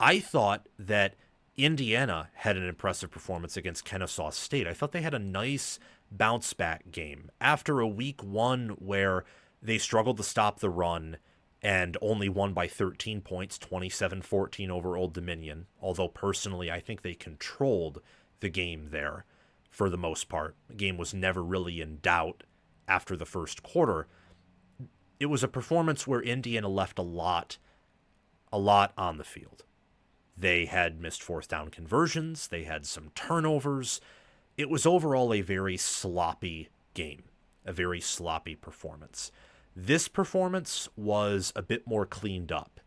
I thought that Indiana had an impressive performance against Kennesaw State. I thought they had a nice bounce back game after a week one where they struggled to stop the run and only won by 13 points, 27-14 over Old Dominion. Although personally, I think they controlled the game there for the most part. The game was never really in doubt after the first quarter. It was a performance where Indiana left a lot on the field. They had missed fourth down conversions. They had some turnovers. It was overall a very sloppy game, a very sloppy performance. This performance was a bit more cleaned up.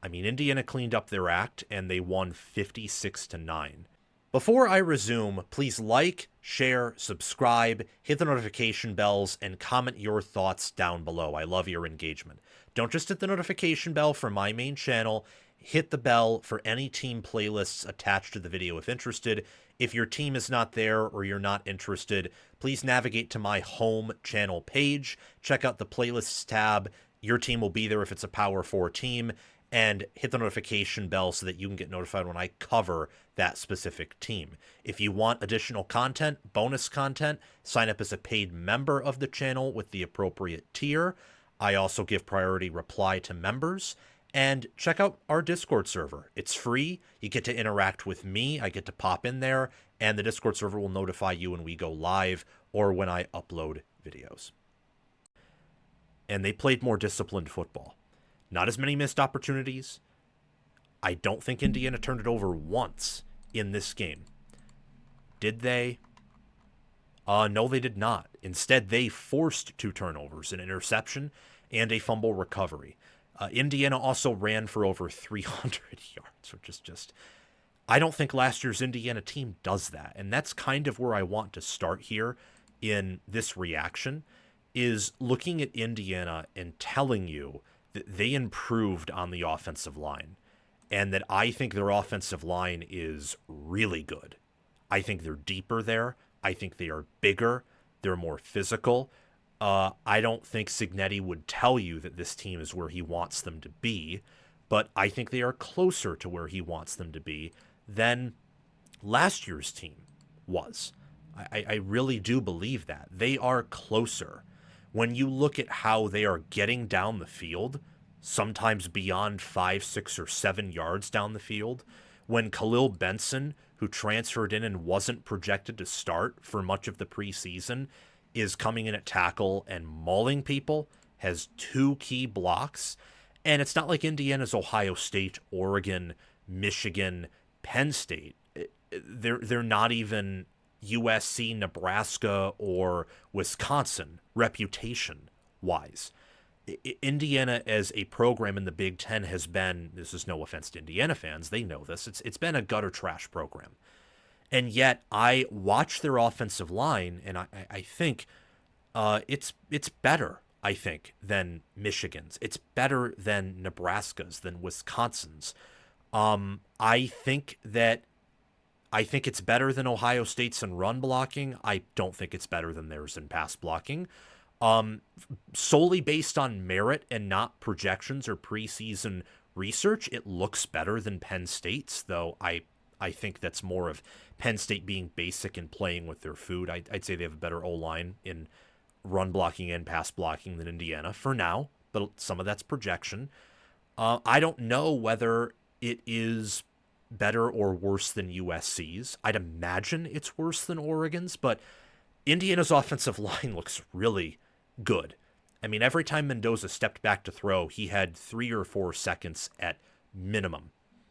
I mean, Indiana cleaned up their act and they won 56-9. Before I resume, please like, share, subscribe, hit the notification bells, and comment your thoughts down below. I love your engagement. Don't just hit the notification bell for my main channel. Hit the bell for any team playlists attached to the video if interested. If your team is not there or you're not interested, please navigate to my home channel page. Check out the playlists tab. Your team will be there if it's a Power 4 team. And hit the notification bell so that you can get notified when I cover that specific team. If you want additional content, bonus content, sign up as a paid member of the channel with the appropriate tier. I also give priority reply to members. And check out our Discord server. It's free. You get to interact with me. I get to pop in there. And the Discord server will notify you when we go live or when I upload videos. And they played more disciplined football. Not as many missed opportunities. I don't think Indiana turned it over once in this game. Did they? No, they did not. Instead, they forced 2 turnovers, an interception and a fumble recovery. Indiana also ran for over 300 yards, which is just... I don't think last year's Indiana team does that. And that's kind of where I want to start here in this reaction, is looking at Indiana and telling you that they improved on the offensive line and that I think their offensive line is really good. I think they're deeper there. I think they are bigger. They're more physical. I don't think Cignetti would tell you that this team is where he wants them to be, but I think they are closer to where he wants them to be than last year's team was. I really do believe that. They are closer. When you look at how they are getting down the field, sometimes beyond 5, 6, or 7 yards down the field, when Khalil Benson, who transferred in and wasn't projected to start for much of the preseason, is coming in at tackle and mauling people, has 2 key blocks, and it's not like Indiana's Ohio State, Oregon, Michigan, Penn State. They're not even USC, Nebraska, or Wisconsin reputation-wise. Indiana as a program in the Big Ten has been, this is no offense to Indiana fans, they know this, it's been a gutter trash program. And yet I watch their offensive line and I think it's better, I think, than Michigan's. It's better than Nebraska's, than Wisconsin's. I think it's better than Ohio State's in run blocking. I don't think it's better than theirs in pass blocking. Solely based on merit and not projections or preseason research, it looks better than Penn State's, though I think that's more of Penn State being basic and playing with their food. I'd say they have a better O-line in run blocking and pass blocking than Indiana for now, but some of that's projection. I don't know whether it is better or worse than USC's. I'd imagine it's worse than Oregon's, but Indiana's offensive line looks really good. I mean, every time Mendoza stepped back to throw, he had 3 or 4 seconds at minimum,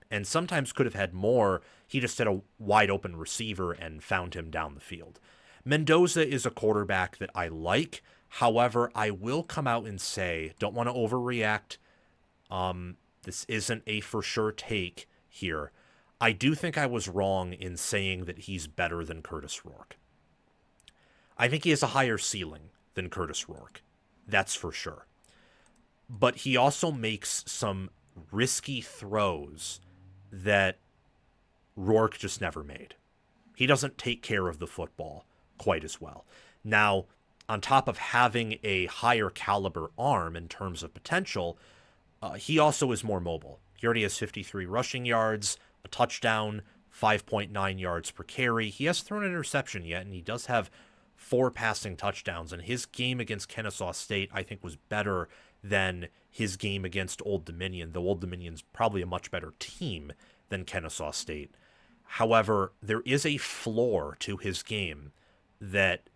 and sometimes could have had more. He just had a wide open receiver and found him down the field. Mendoza is a quarterback that I like. However, I will come out and say, don't want to overreact. This isn't a for sure take here. I do think I was wrong in saying that he's better than Kurtis Rourke. I think he has a higher ceiling than Kurtis Rourke. That's for sure. But he also makes some risky throws that Rourke just never made. He doesn't take care of the football quite as well. Now, on top of having a higher caliber arm in terms of potential, he also is more mobile. He already has 53 rushing yards, a touchdown, 5.9 yards per carry. He hasn't thrown an interception yet, and he does have 4 passing touchdowns. And his game against Kennesaw State, I think, was better than his game against Old Dominion, though Old Dominion's probably a much better team than Kennesaw State. However, there is a floor to his game that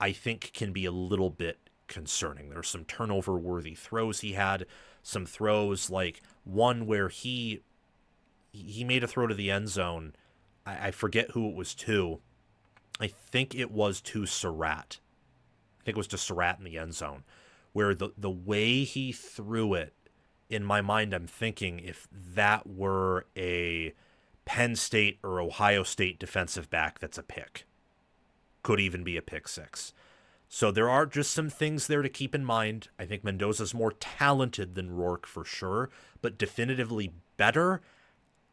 I think can be a little bit concerning. There's some turnover-worthy throws he had, some throws like one where he made a throw to the end zone. I forget who it was to. I think it was to Surratt. I think it was to Surratt in the end zone, where the way he threw it, in my mind, I'm thinking if that were a Penn State or Ohio State defensive back, that's a pick. Could even be a pick six. So there are just some things there to keep in mind. I think Mendoza's more talented than Rourke for sure, but definitively better,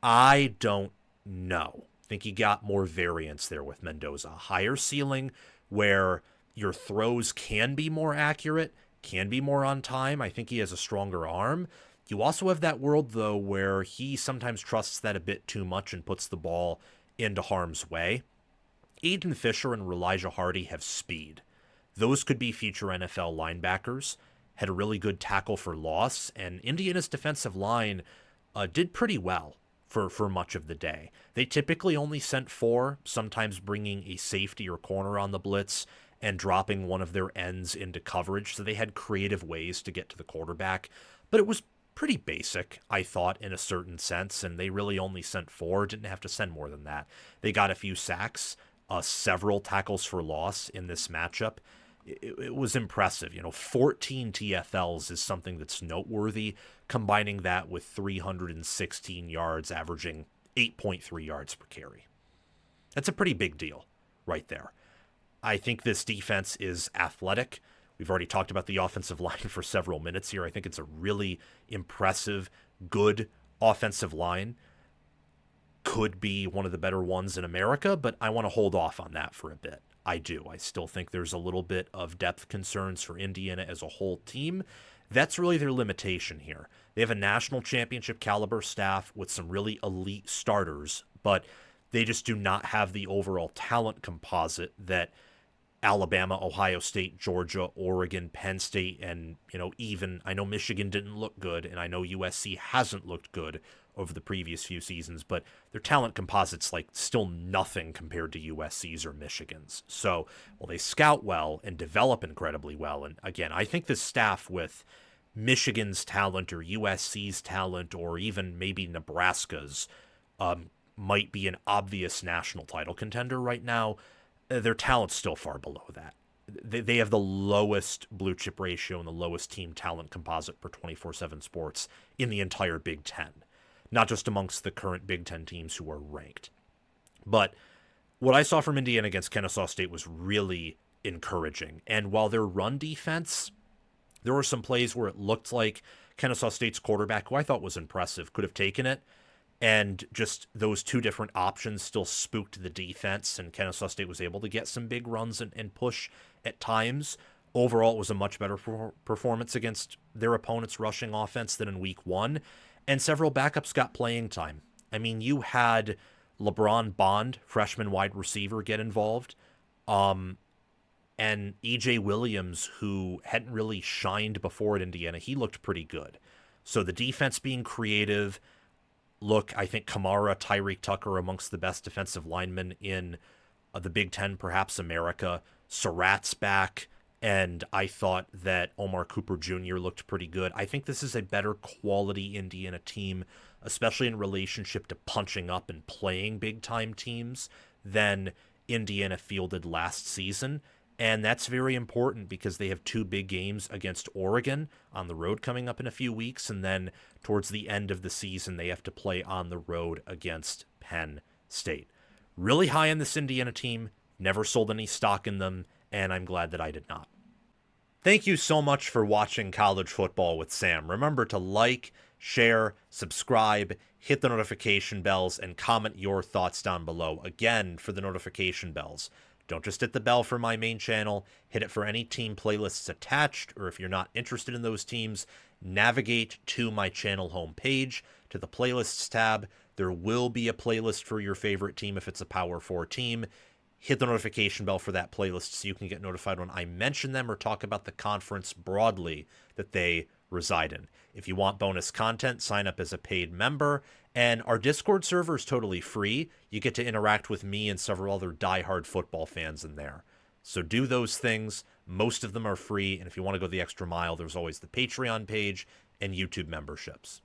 I don't know. I think you got more variance there with Mendoza. Higher ceiling where your throws can be more accurate, can be more on time. I think he has a stronger arm. You also have that world, though, where he sometimes trusts that a bit too much and puts the ball into harm's way. Aiden Fisher and Elijah Hardy have speed. Those could be future NFL linebackers. Had a really good tackle for loss, and Indiana's defensive line did pretty well for much of the day. They typically only sent 4, sometimes bringing a safety or corner on the blitz and dropping one of their ends into coverage, so they had creative ways to get to the quarterback. But it was pretty basic, I thought, in a certain sense, and they really only sent 4, didn't have to send more than that. They got a few sacks, several tackles for loss in this matchup. It was impressive. 14 TFLs is something that's noteworthy, combining that with 316 yards, averaging 8.3 yards per carry. That's a pretty big deal right there. I think this defense is athletic. We've already talked about the offensive line for several minutes here. I think it's a really impressive, good offensive line. Could be one of the better ones in America, but I want to hold off on that for a bit. I do. I still think there's a little bit of depth concerns for Indiana as a whole team. That's really their limitation here. They have a national championship caliber staff with some really elite starters, but they just do not have the overall talent composite that Alabama, Ohio State, Georgia, Oregon, Penn State, and, even, I know Michigan didn't look good, and I know USC hasn't looked good over the previous few seasons, but their talent composite's still nothing compared to USC's or Michigan's. So, they scout well and develop incredibly well. And again, I think this staff with Michigan's talent or USC's talent or even maybe Nebraska's might be an obvious national title contender right now. Their talent's still far below that. They have the lowest blue chip ratio and the lowest team talent composite per 24/7 Sports in the entire Big Ten. Not just amongst the current Big Ten teams who are ranked. But what I saw from Indiana against Kennesaw State was really encouraging. And while their run defense, there were some plays where it looked like Kennesaw State's quarterback, who I thought was impressive, could have taken it. And just those two different options still spooked the defense, and Kennesaw State was able to get some big runs and push at times. Overall, it was a much better performance against their opponent's rushing offense than in week 1. And several backups got playing time. I mean, you had LeBron Bond, freshman wide receiver, get involved. And E.J. Williams, who hadn't really shined before at Indiana, he looked pretty good. So the defense being creative. Look, I think Kamara, Tyreek Tucker amongst the best defensive linemen in the Big Ten, perhaps America. Surratt's back. And I thought that Omar Cooper Jr. looked pretty good. I think this is a better quality Indiana team, especially in relationship to punching up and playing big-time teams, than Indiana fielded last season. And that's very important because they have 2 big games against Oregon on the road coming up in a few weeks. And then towards the end of the season, they have to play on the road against Penn State. Really high on this Indiana team. Never sold any stock in them. And I'm glad that I did not. Thank you so much for watching College Football with Sam. Remember to like, share, subscribe, hit the notification bells, and comment your thoughts down below. Again, for the notification bells, don't just hit the bell for my main channel, hit it for any team playlists attached, or if you're not interested in those teams, navigate to my channel homepage to the playlists tab. There will be a playlist for your favorite team if it's a Power 4 team. Hit the notification bell for that playlist so you can get notified when I mention them or talk about the conference broadly that they reside in. If you want bonus content, sign up as a paid member. And our Discord server is totally free. You get to interact with me and several other diehard football fans in there. So do those things. Most of them are free. And if you want to go the extra mile, there's always the Patreon page and YouTube memberships.